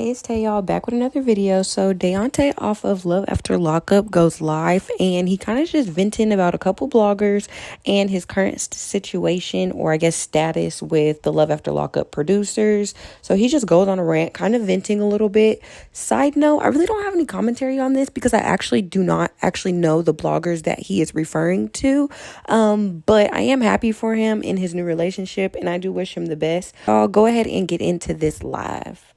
Hey, it's Tay, y'all, back with another video. So Daonte off of Love After Lockup goes live, and he kind of just venting about a couple bloggers and his current situation, or I guess status, with the Love After Lockup producers. So he just goes on a rant, kind of venting a little bit. Side note, I really don't have any commentary on this because I actually do not actually know the bloggers that he is referring to. But I am happy for him in his new relationship, and I do wish him the best. I'll go ahead and get into this live.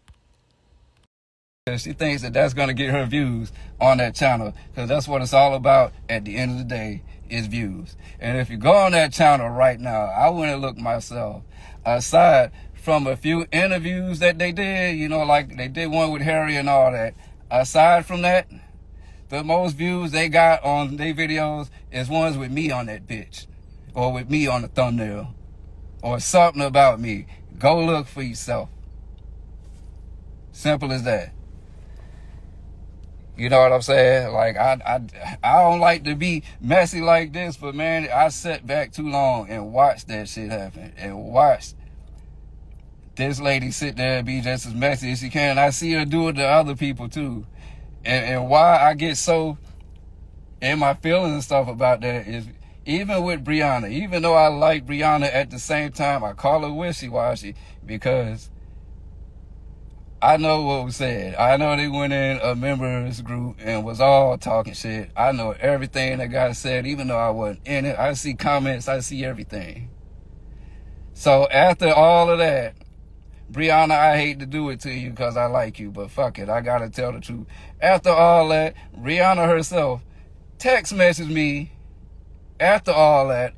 She thinks that that's going to get her views on that channel, because that's what it's all about at the end of the day, is views. And if you go on that channel right now, I wouldn't look myself. Aside from a few interviews that they did, you know, like they did one with Harry and all that. Aside from that, the most views they got on their videos is ones with me on that bitch, or with me on the thumbnail, or something about me. Go look for yourself. Simple as that. You know what I'm saying? Like, I don't like to be messy like this, but man, I sat back too long and watched that shit happen, and watched this lady sit there and be just as messy as she can. I see her do it to other people too. And why I get so in my feelings and stuff about that is, even with Brianna, even though I like Brianna, at the same time, I call her wishy-washy, because I know what was said. I know they went in a members group and was all talking shit. I know everything that got said, even though I wasn't in it. I see comments, I see everything. So after all of that, Brianna, I hate to do it to you because I like you, but fuck it, I gotta tell the truth. After all that, Brianna herself text messaged me after all that,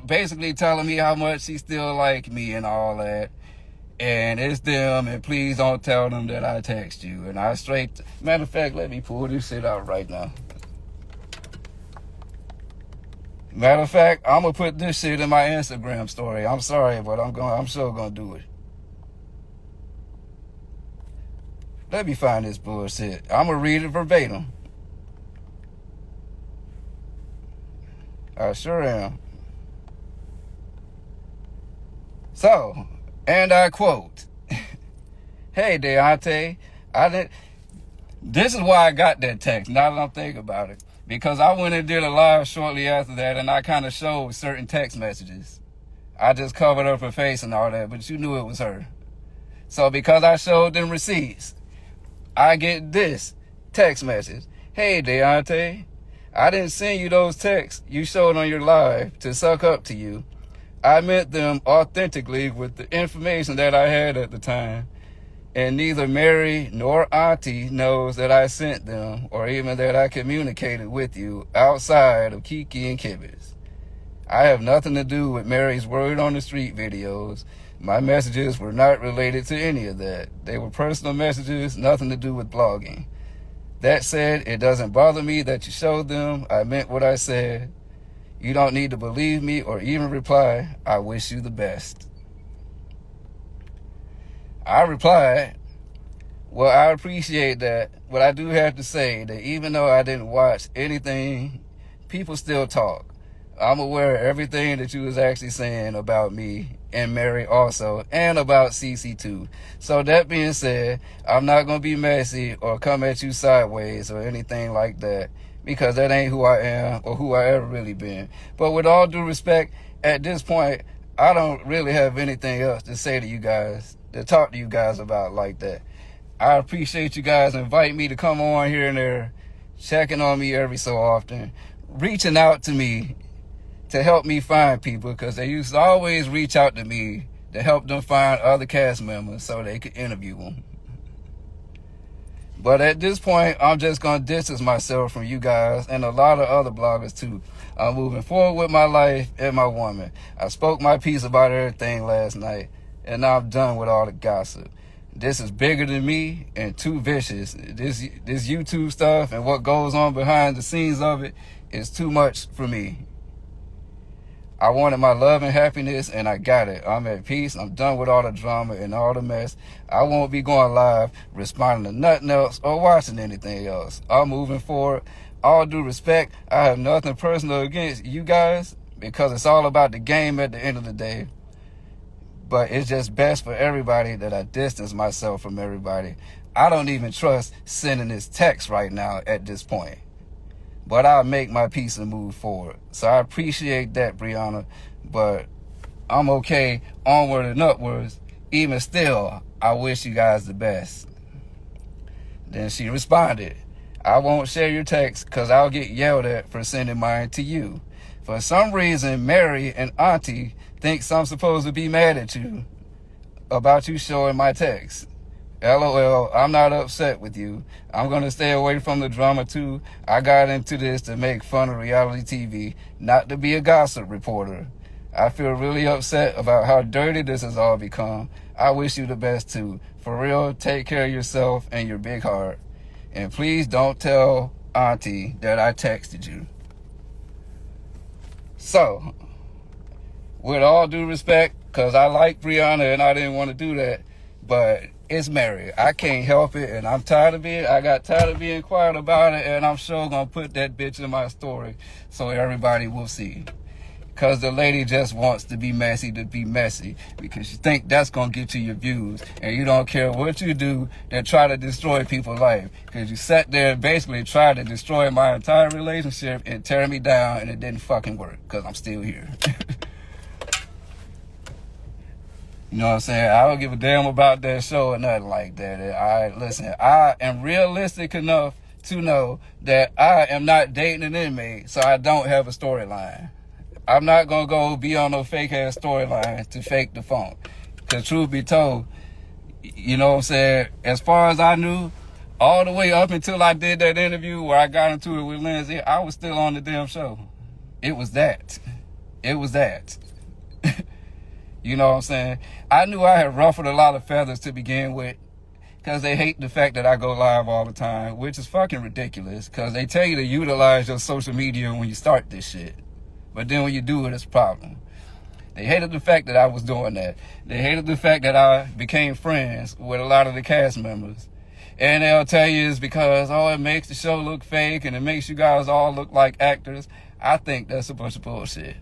basically telling me how much she still like me and all that. And it's them, and please don't tell them that I text you. And I straight, matter of fact, let me pull this shit out right now. Matter of fact, I'm gonna put this shit in my Instagram story. I'm sorry, but I'm sure gonna do it. Let me find this bullshit. I'm gonna read it verbatim. I sure am. So, and I quote, "Hey, Daonte, this is why I got that text, now that I'm thinking about it. Because I went and did a live shortly after that, and I kind of showed certain text messages. I just covered up her face and all that, but you knew it was her. So because I showed them receipts, I get this text message. Hey, Daonte, I didn't send you those texts you showed on your live to suck up to you. I meant them authentically with the information that I had at the time. And neither Mary nor Auntie knows that I sent them, or even that I communicated with you outside of Kiki and Kibbles. I have nothing to do with Mary's word on the street videos. My messages were not related to any of that. They were personal messages, nothing to do with blogging. That said, it doesn't bother me that you showed them. I meant what I said. You don't need to believe me or even reply. I wish you the best." I replied, "Well, I appreciate that, but I do have to say that even though I didn't watch anything, people still talk. I'm aware of everything that you was actually saying about me and Mary also, and about CeCe too. So that being said, I'm not going to be messy or come at you sideways or anything like that, because that ain't who I am or who I ever really been. But with all due respect, at this point, I don't really have anything else to say to you guys, to talk to you guys about like that. I appreciate you guys inviting me to come on here and there, checking on me every so often, reaching out to me to help me find people, because they used to always reach out to me to help them find other cast members so they could interview them. But at this point, I'm just going to distance myself from you guys and a lot of other bloggers too. I'm moving forward with my life and my woman. I spoke my piece about everything last night, and now I'm done with all the gossip. This is bigger than me and too vicious. This YouTube stuff and what goes on behind the scenes of it is too much for me. I wanted my love and happiness, and I got it. I'm at peace. I'm done with all the drama and all the mess. I won't be going live, responding to nothing else, or watching anything else. I'm moving forward. All due respect, I have nothing personal against you guys, because it's all about the game at the end of the day. But it's just best for everybody that I distance myself from everybody. I don't even trust sending this text right now at this point. But I'll make my peace and move forward. So I appreciate that, Brianna. But I'm okay onward and upwards. Even still, I wish you guys the best. Then she responded, I won't share your text because I'll get yelled at for sending mine to you. For some reason, Mary and Auntie thinks I'm supposed to be mad at you about you showing my text. LOL, I'm not upset with you. I'm going to stay away from the drama too. I got into this to make fun of reality TV, not to be a gossip reporter. I feel really upset about how dirty this has all become. I wish you the best too. For real, take care of yourself and your big heart. And please don't tell Auntie that I texted you. So, with all due respect, because I like Brianna and I didn't want to do that, but it's Mary. I can't help it, and I got tired of being quiet about it, and I'm sure going to put that bitch in my story so everybody will see. Because the lady just wants to be messy because you think that's going to get you your views, and you don't care what you do that try to destroy people's life. Because you sat there and basically tried to destroy my entire relationship and tear me down, and it didn't fucking work because I'm still here. You know what I'm saying? I don't give a damn about that show or nothing like that. Listen, I am realistic enough to know that I am not dating an inmate, so I don't have a storyline. I'm not going to go be on no fake-ass storyline to fake the phone. Because truth be told, you know what I'm saying, as far as I knew, all the way up until I did that interview where I got into it with Lindsay, I was still on the damn show. It was that. You know what I'm saying? I knew I had ruffled a lot of feathers to begin with because they hate the fact that I go live all the time, which is fucking ridiculous because they tell you to utilize your social media when you start this shit. But then when you do it, it's a problem. They hated the fact that I was doing that. They hated the fact that I became friends with a lot of the cast members. And they'll tell you it's because, it makes the show look fake and it makes you guys all look like actors. I think that's a bunch of bullshit.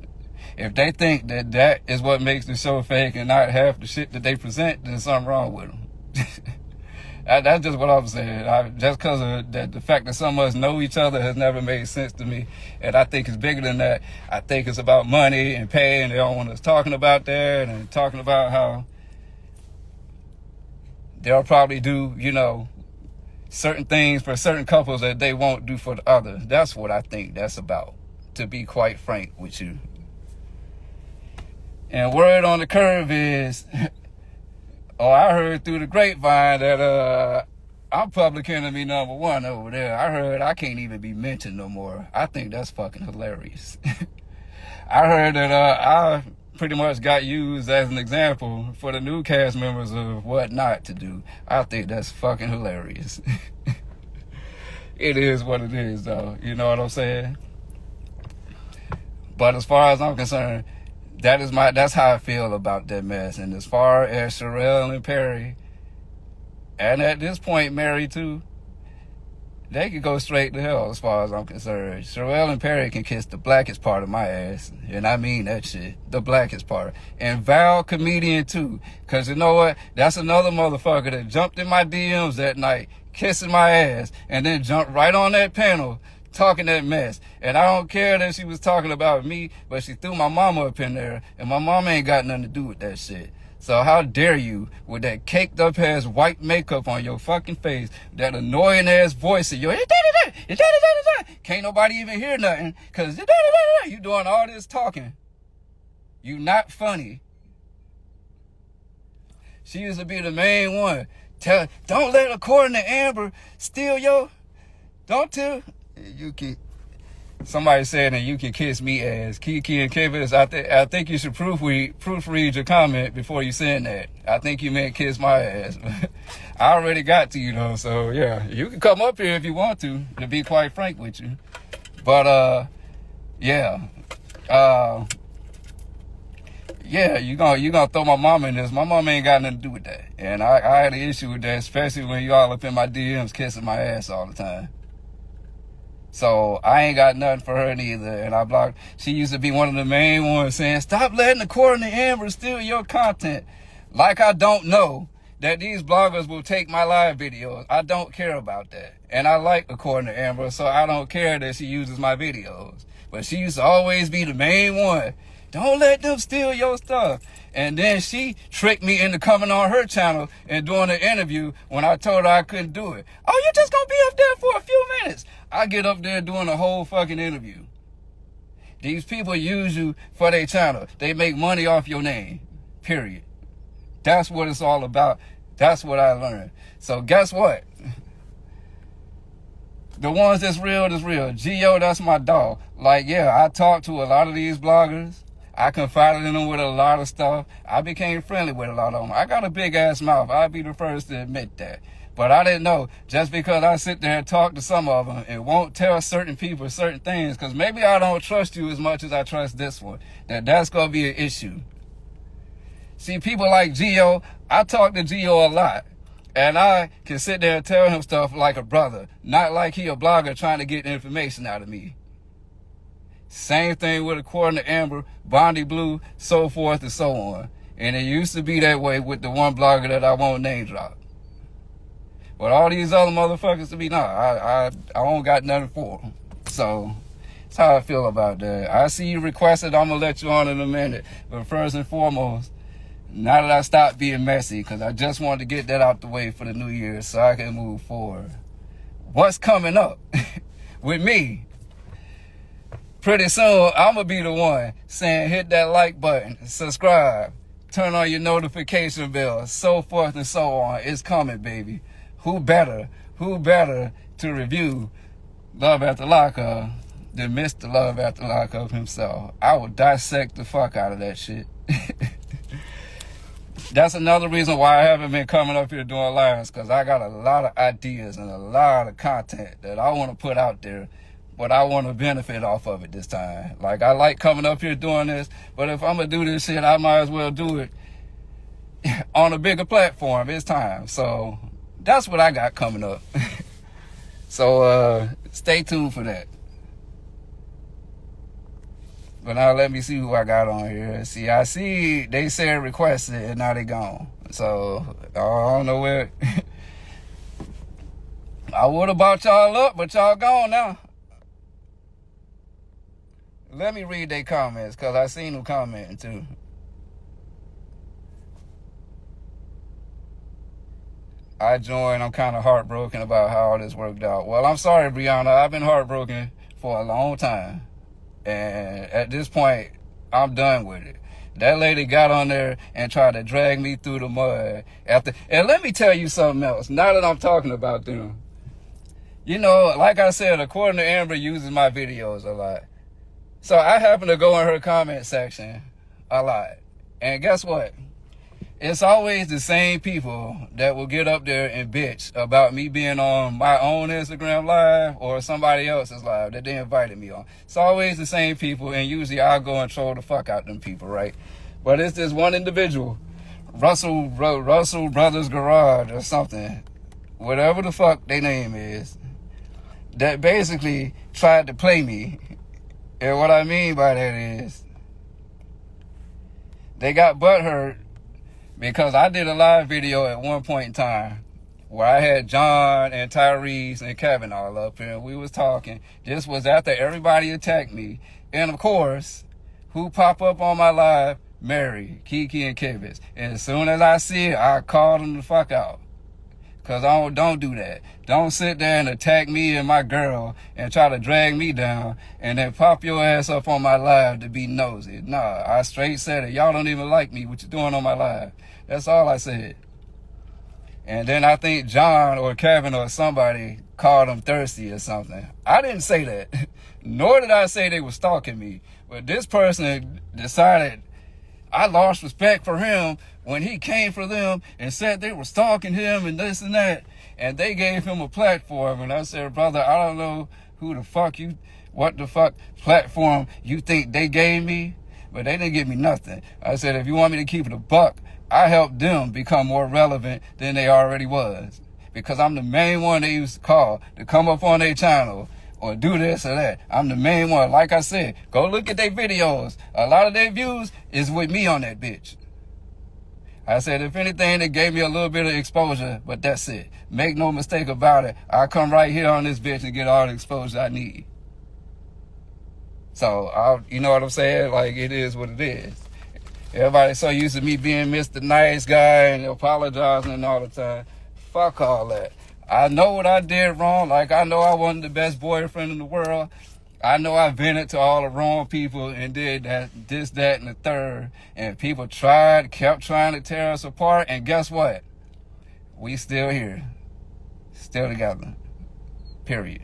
If they think that that is what makes the show fake and not half the shit that they present, then something wrong with them. That's just what I'm saying. Just because of the fact that some of us know each other has never made sense to me. And I think it's bigger than that. I think it's about money and pay, and they don't want us talking about that and talking about how they'll probably do, certain things for certain couples that they won't do for the others. That's what I think that's about, to be quite frank with you. And word on the curve is, I heard through the grapevine that I'm public enemy number one over there. I heard I can't even be mentioned no more. I think that's fucking hilarious. I heard that I pretty much got used as an example for the new cast members of what not to do. I think that's fucking hilarious. It is what it is, though. You know what I'm saying? But as far as I'm concerned, that's how I feel about that mess. And as far as Sherelle and Perry, and at this point Mary too, they could go straight to hell as far as I'm concerned. Sherelle and Perry can kiss the blackest part of my ass. And I mean that shit. The blackest part. And Val comedian too. Cause you know what? That's another motherfucker that jumped in my DMs that night, kissing my ass, and then jumped right on that panel talking that mess. And I don't care that she was talking about me, but she threw my mama up in there, and my mama ain't got nothing to do with that shit. So how dare you, with that caked up ass white makeup on your fucking face, that annoying ass voice of yours, can't nobody even hear nothing, cause you doing all this talking. You not funny. She used to be the main one. Don't let According to Amber steal your, don't tell. Somebody said that you can kiss me ass. Kiki and Kivas, I think you should proofread your comment before you send that. I think you meant kiss my ass. I already got to you though, so yeah. You can come up here if you want to be quite frank with you. But yeah. Yeah, you gonna throw my mama in this. My mama ain't got nothing to do with that. And I had an issue with that, especially when you all up in my DMs kissing my ass all the time. So I ain't got nothing for her neither, and I blocked. She used to be one of the main ones saying, "Stop letting According to Amber steal your content." Like I don't know that these bloggers will take my live videos. I don't care about that. And I like According to Amber, so I don't care that she uses my videos. But she used to always be the main one. Don't let them steal your stuff. And then she tricked me into coming on her channel and doing an interview when I told her I couldn't do it. Oh, you're just going to be up there for a few minutes. I get up there doing a whole fucking interview. These people use you for their channel. They make money off your name. Period. That's what it's all about. That's what I learned. So guess what? The ones that's real, Gio, that's my dog. Like, yeah, I talked to a lot of these bloggers. I confided in them with a lot of stuff. I became friendly with a lot of them. I got a big ass mouth. I'll be the first to admit that. But I didn't know, just because I sit there and talk to some of them and won't tell certain people certain things, because maybe I don't trust you as much as I trust this one, that's going to be an issue. See, people like Gio, I talk to Gio a lot. And I can sit there and tell him stuff like a brother, not like he a blogger trying to get information out of me. Same thing with According to Amber, Bondi Blue, so forth and so on. And it used to be that way with the one blogger that I won't name drop. But all these other motherfuckers to be, I don't got nothing for them. So that's how I feel about that. I see you requested, I'm going to let you on in a minute. But first and foremost, now that I stopped being messy, because I just wanted to get that out the way for the new year so I can move forward. What's coming up with me? Pretty soon, I'm going to be the one saying hit that like button, subscribe, turn on your notification bell, so forth and so on. It's coming, baby. Who better to review Love After Lockup than Mr. Love After Lockup himself? I would dissect the fuck out of that shit. That's another reason why I haven't been coming up here doing lives, because I got a lot of ideas and a lot of content that I want to put out there, but I want to benefit off of it this time. Like, I like coming up here doing this, but if I'm going to do this shit, I might as well do it on a bigger platform. It's time. So that's what I got coming up. So stay tuned for that. But now let me see who I got on here. See, I see they said requested and now they gone. So I don't know where. I would have brought y'all up, but y'all gone now. Let me read their comments, because I seen them commenting too. I joined. I'm kind of heartbroken about how all this worked out. Well, I'm sorry, Brianna. I've been heartbroken for a long time. And at this point, I'm done with it. That lady got on there and tried to drag me through the mud. And let me tell you something else, now that I'm talking about them. You know, like I said, According to Amber uses my videos a lot. So I happen to go in her comment section a lot. And guess what? It's always the same people that will get up there and bitch about me being on my own Instagram live or somebody else's live that they invited me on. It's always the same people, and usually I'll go and troll the fuck out them people, right? But it's this one individual, Russell Brothers Garage or something, whatever the fuck their name is, that basically tried to play me. And what I mean by that is, they got butthurt because I did a live video at one point in time where I had John and Tyrese and Kevin all up here, and we was talking. This was after everybody attacked me. And of course, who pop up on my live? Mary, Kiki, and Kivitz. And as soon as I see it, I call them the fuck out. Because I don't do that. Don't sit there and attack me and my girl and try to drag me down and then pop your ass up on my live to be nosy. Nah, I straight said it. Y'all don't even like me. What you doing on my live? That's all I said. And then I think John or Kevin or somebody called them thirsty or something. I didn't say that. Nor did I say they were stalking me. But this person decided I lost respect for him when he came for them and said they were stalking him and this and that. And they gave him a platform. And I said, brother, I don't know what the fuck platform you think they gave me, but they didn't give me nothing. I said, if you want me to keep it a buck, I helped them become more relevant than they already was. Because I'm the main one they used to call to come up on their channel or do this or that. I'm the main one. Like I said, go look at their videos. A lot of their views is with me on that bitch. I said, if anything, it gave me a little bit of exposure, but that's it. Make no mistake about it. I come right here on this bitch and get all the exposure I need. So, you know what I'm saying? Like, it is what it is. Everybody's so used to me being Mr. Nice Guy and apologizing all the time. Fuck all that. I know what I did wrong. Like, I know I wasn't the best boyfriend in the world. I know I vented to all the wrong people and did that, this, that, and the third. And people kept trying to tear us apart. And guess what? We still here. Still together. Period.